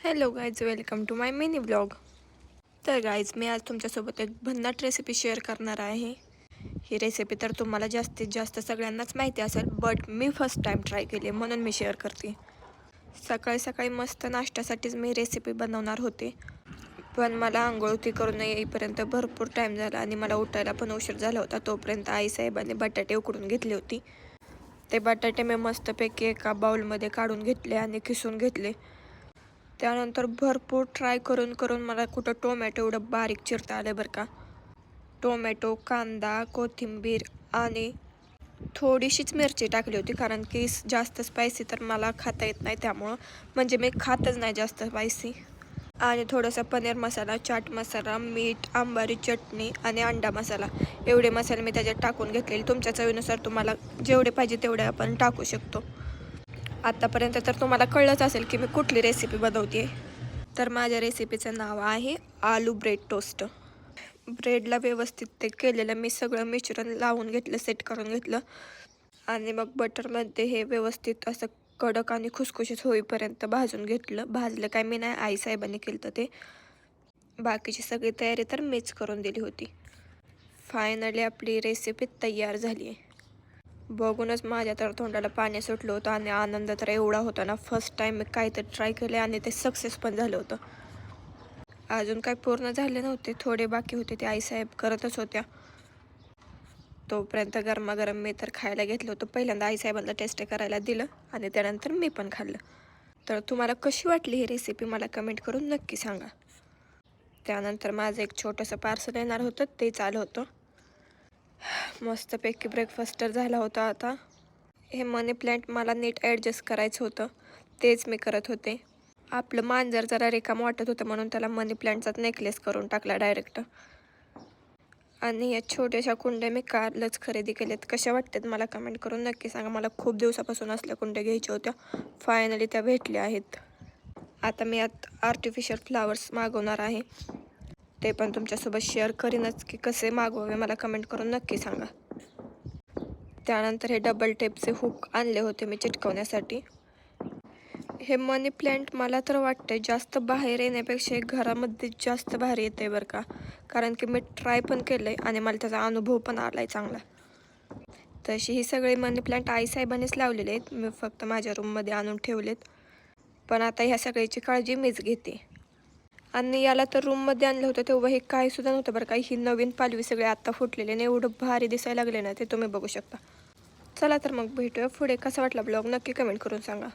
Hello guys, welcome to my mini blog. तर guys, मी आज तुमच्यासोबत एक भन्नाट रेसिपी शेअर करणार आहे. ही रेसिपी तर तुम्हाला जास्तीत जास्त सगळ्यांनाच माहिती असेल, but me first time try केली म्हणून मी शेअर करते. सकाळी सकाळी मस्त नाश्त्यासाठीच मी रेसिपी बनवणार होते, पण मला आंघोळती करून येईपर्यंत भरपूर टाईम झाला आणि मला उठायला पण उशीर झाला होता. तोपर्यंत आईसाहेबांनी बटाटे उकडून घेतले होते. ते बटाटे मी मस्तपैकी एका बाउलमध्ये काढून घेतले आणि किसून घेतले. त्यानंतर भरपूर ट्राय करून करून मला कुठं टोमॅटो एवढं बारीक चिरता आलं बरं का. टोमॅटो, कांदा, कोथिंबीर आणि थोडीशीच मिरची टाकली होती, कारण की जास्त स्पायसी तर मला खाता येत नाही, त्यामुळं म्हणजे मी खातच नाही जास्त स्पायसी. आणि थोडासा पनीर मसाला, चाट मसाला, मीठ, आंबारी चटणी आणि अंडा मसाला, एवढे मसाले मी त्याच्यात टाकून घेतलेले. तुमच्या चवीनुसार तुम्हाला जेवढे पाहिजे तेवढे आपण टाकू शकतो. आत्तापर्यंत तर तुम्हाला कळलंच असेल की मी कुठली रेसिपी बनवते. तर माझ्या रेसिपीचं नाव आहे आलू ब्रेड टोस्ट. ब्रेडला व्यवस्थित ते केलेलं मी सगळं मिश्रण लावून घेतलं, सेट करून घेतलं आणि मग बटरमध्ये हे व्यवस्थित असं कडक आणि खुसखुशीत होईपर्यंत भाजून घेतलं. भाजलं काय मी नाही, आईसाहेबांनी केलं तर ते. बाकीची सगळी तयारी तर मीच करून दिली होती. फायनली आपली रेसिपी तयार झाली आहे. बघूनच माझ्या तर तोंडाला पाणी सुटलं होतं आणि आनंद तर एवढा होता ना. फर्स्ट टाईम मी काहीतरी ट्राय केले आणि ते सक्सेस पण झालं होतं. अजून काय पूर्ण झाले नव्हते, थोडे बाकी होते, ते आईसाहेब करतच होत्या. तोपर्यंत गरमागरम मी तर खायला घेतलं होतं. पहिल्यांदा आईसाहेबांना टेस्ट करायला दिलं आणि त्यानंतर मी पण खाल्लं. तर तुम्हाला कशी वाटली ही रेसिपी मला कमेंट करून नक्की सांगा. त्यानंतर माझं एक छोटंसं पार्सल येणार होतं, तेच आलं होतं. मस्तपैकी ब्रेकफास्ट तर झाला होता. आता हे मनी प्लॅन्ट मला नीट ॲडजस्ट करायचं होतं, तेच मी करत होते. आपलं मांजर जरा रिकामं वाटत होतं म्हणून त्याला मनी प्लॅन्टचाच नेकलेस करून टाकला डायरेक्ट. आणि या छोट्याशा कुंड्या मी कालच खरेदी केल्यात. कशा वाटतात मला कमेंट करून नक्की सांगा. मला खूप दिवसापासून असल्या कुंड्या घ्यायच्या होत्या, फायनली त्या भेटल्या आहेत. आता मी यात आर्टिफिशियल फ्लावर्स मागवणार आहे, ते पण तुमच्यासोबत शेअर करीनच. की कसे मागवावे मला कमेंट करून नक्की सांगा. त्यानंतर हे डबल टेपचे हुक आणले होते मी चिटकवण्यासाठी. हे मनी प्लॅन्ट मला तर वाटतं जास्त बाहेर येण्यापेक्षा घरामध्ये जास्त बाहेर येते बरं का, कारण की मी ट्राय पण केलं आहे आणि मला त्याचा अनुभव पण आला आहे चांगला. तशी ही सगळी मनी प्लॅन्ट आईसाहेबांनीच लावलेले आहेत, मी फक्त माझ्या रूममध्ये आणून ठेवलेत. पण आता ह्या सगळ्याची काळजी मीच घेते. आणि याला तर रूममध्ये आणलं होतं तेव्हा हे काही सुद्धा नव्हतं बरं का. ही नवीन पालवी सगळे आत्ता फुटलेले आणि एवढं भारी दिसायला लागले ना, ते तुम्ही बघू शकता. चला तर मग भेटूया पुढे. कसा वाटला ब्लॉग नक्की कमेंट करून सांगा.